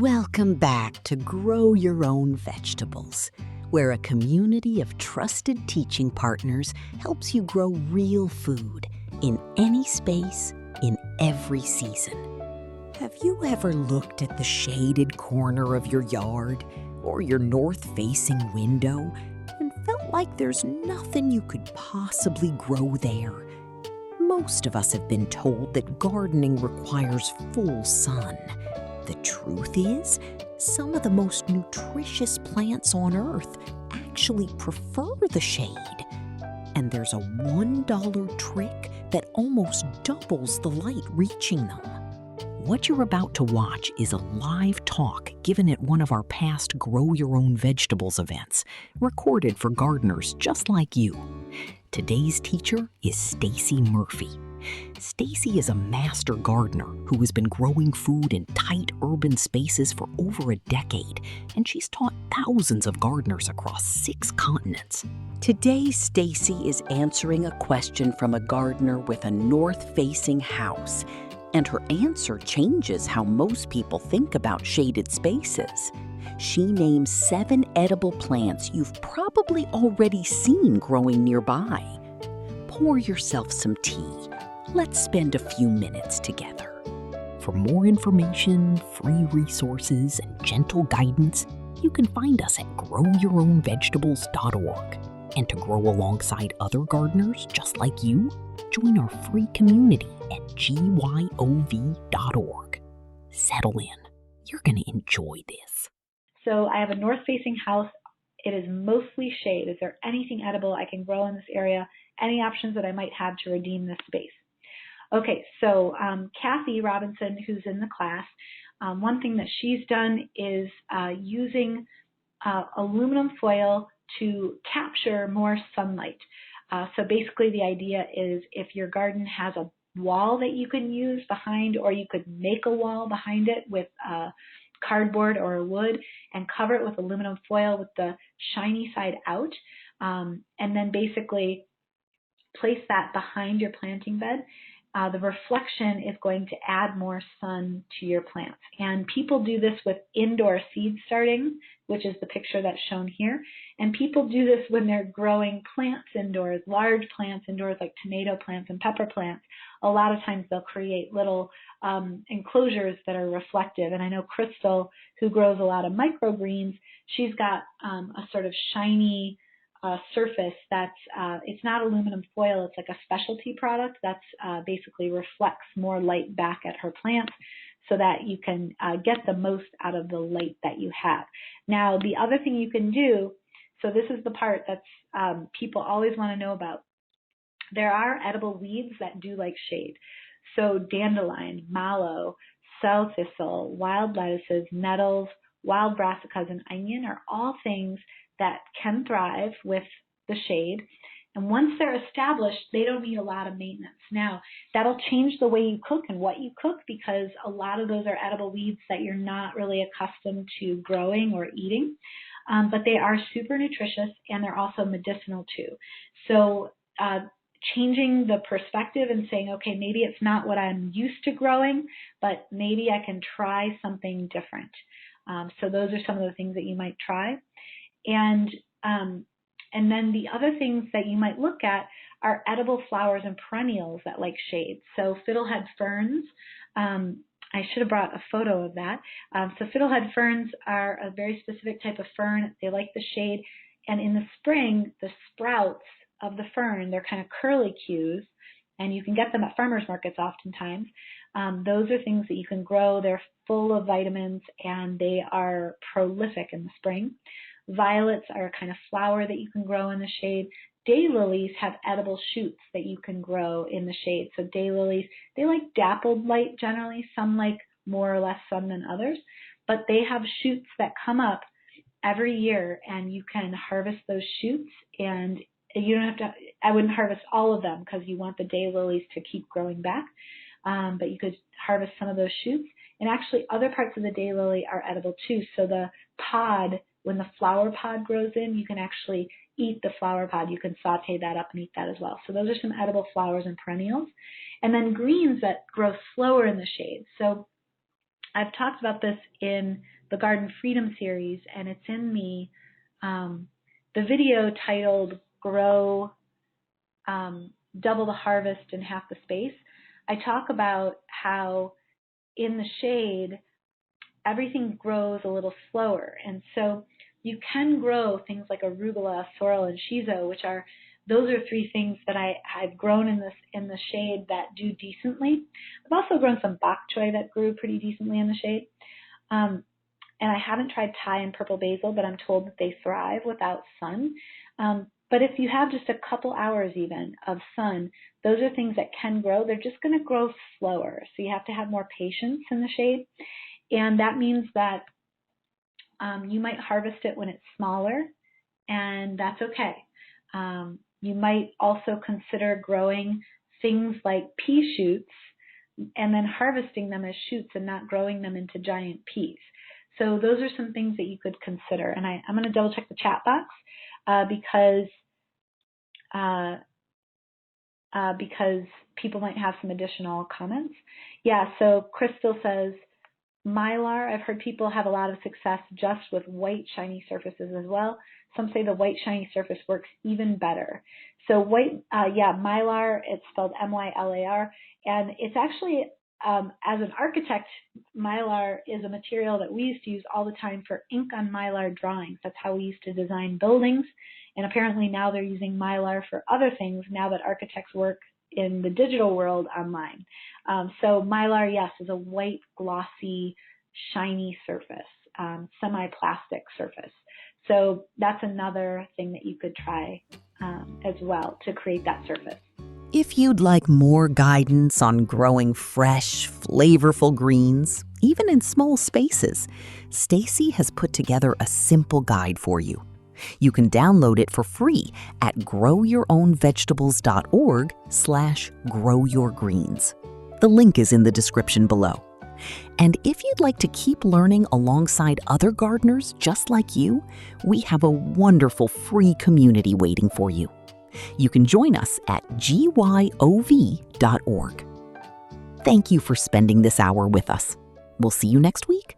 Welcome back to Grow Your Own Vegetables, where a community of trusted teaching partners helps you grow real food in any space, in every season. Have you ever looked at the shaded corner of your yard or your north-facing window and felt like there's nothing you could possibly grow there? Most of us have been told that gardening requires full sun. The truth is, some of the most nutritious plants on Earth actually prefer the shade. And there's a $1 trick that almost doubles the light reaching them. What you're about to watch is a live talk given at one of our past Grow Your Own Vegetables events, recorded for gardeners just like you. Today's teacher is Stacey Murphy. Stacey is a master gardener who has been growing food in tight urban spaces for over a decade, and she's taught thousands of gardeners across 6 continents. Today, Stacey is answering a question from a gardener with a north-facing house, and her answer changes how most people think about shaded spaces. She names 7 edible plants you've probably already seen growing nearby. Pour yourself some tea. Let's spend a few minutes together. For more information, free resources, and gentle guidance, you can find us at growyourownvegetables.org. And to grow alongside other gardeners just like you, join our free community at gyov.org. Settle in. You're going to enjoy this. So I have a north-facing house. It is mostly shade. Is there anything edible I can grow in this area? Any options that I might have to redeem this space? Okay, so Kathy Robinson, who's in the class, one thing that she's done is using aluminum foil to capture more sunlight. So basically the idea is if your garden has a wall that you can use behind, or you could make a wall behind it with cardboard or wood and cover it with aluminum foil with the shiny side out, and then basically place that behind your planting bed. The reflection is going to add more sun to your plants. And people do this with indoor seed starting, which is the picture that's shown here. And people do this when they're growing plants indoors, large plants indoors like tomato plants and pepper plants. A lot of times they'll create little enclosures that are reflective. And I know Crystal, who grows a lot of microgreens, she's got a sort of shiny surface that's, it's not aluminum foil, it's like a specialty product that's basically reflects more light back at her plants so that you can get the most out of the light that you have. Now, the other thing you can do, so this is the part that's people always want to know about. There are edible weeds that do like shade. So dandelion, mallow, sow thistle, wild lettuces, nettles, wild brassicas, and onion are all things that can thrive with the shade. And once they're established, they don't need a lot of maintenance. Now, that'll change the way you cook and what you cook, because a lot of those are edible weeds that you're not really accustomed to growing or eating. But they are super nutritious, and they're also medicinal too. So changing the perspective and saying, okay, maybe it's not what I'm used to growing, but maybe I can try something different. So those are some of the things that you might try. And then the other things that you might look at are edible flowers and perennials that like shade. So Fiddlehead ferns, I should have brought a photo of that. So Fiddlehead ferns are a very specific type of fern. They like the shade. And in the spring, the sprouts of the fern, they're kind of curlicues, and you can get them at farmers markets oftentimes. Those are things that you can grow. They're full of vitamins, and they are prolific in the spring. Violets are a kind of flower that you can grow in the shade. Daylilies have edible shoots that you can grow in the shade. So daylilies, they like dappled light generally. Some like more or less sun than others, but they have shoots that come up every year, and you can harvest those shoots. And you don't have to, I wouldn't harvest all of them because you want the daylilies to keep growing back, but you could harvest some of those shoots. And actually other parts of the daylily are edible too. So the pod, when the flower pod grows in, you can actually eat the flower pod. You can saute that up and eat that as well. So those are some edible flowers and perennials. And then greens that grow slower in the shade. So I've talked about this in the Garden Freedom series, and it's in the video titled Grow Double the Harvest in Half the Space. I talk about how in the shade, everything grows a little slower. And so you can grow things like arugula, sorrel, and shiso, those are three things that I've grown in the shade that do decently. I've also grown some bok choy that grew pretty decently in the shade. And I haven't tried Thai and purple basil, but I'm told that they thrive without sun. But if you have just a couple hours even of sun, those are things that can grow. They're just going to grow slower. So you have to have more patience in the shade. And that means that you might harvest it when it's smaller, and that's okay. You might also consider growing things like pea shoots and then harvesting them as shoots and not growing them into giant peas. So those are some things that you could consider. And I'm going to double check the chat box because people might have some additional comments. Yeah, so Crystal says, Mylar, I've heard people have a lot of success just with white shiny surfaces as well. Some say the white shiny surface works even better. So white, Mylar, it's spelled M-Y-L-A-R, and it's actually, as an architect, Mylar is a material that we used to use all the time for ink on Mylar drawings. That's how we used to design buildings, and apparently now they're using Mylar for other things now that architects work in the digital world online. So Mylar, yes, is a white, glossy, shiny surface, semi-plastic surface. So that's another thing that you could try as well to create that surface. If you'd like more guidance on growing fresh, flavorful greens, even in small spaces, Stacey has put together a simple guide for you. You can download it for free at growyourownvegetables.org/growyourgreens. The link is in the description below. And if you'd like to keep learning alongside other gardeners just like you, we have a wonderful free community waiting for you. You can join us at gyov.org. Thank you for spending this hour with us. We'll see you next week.